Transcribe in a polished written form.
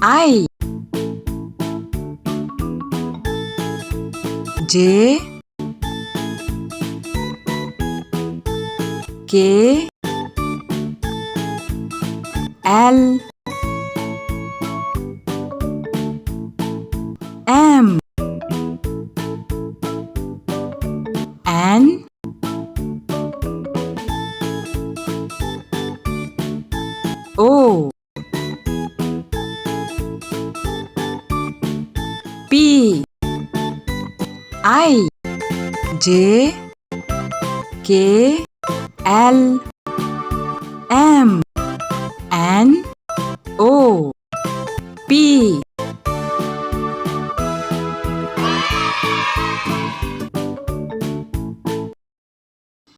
I J K L M N O P I J K L M N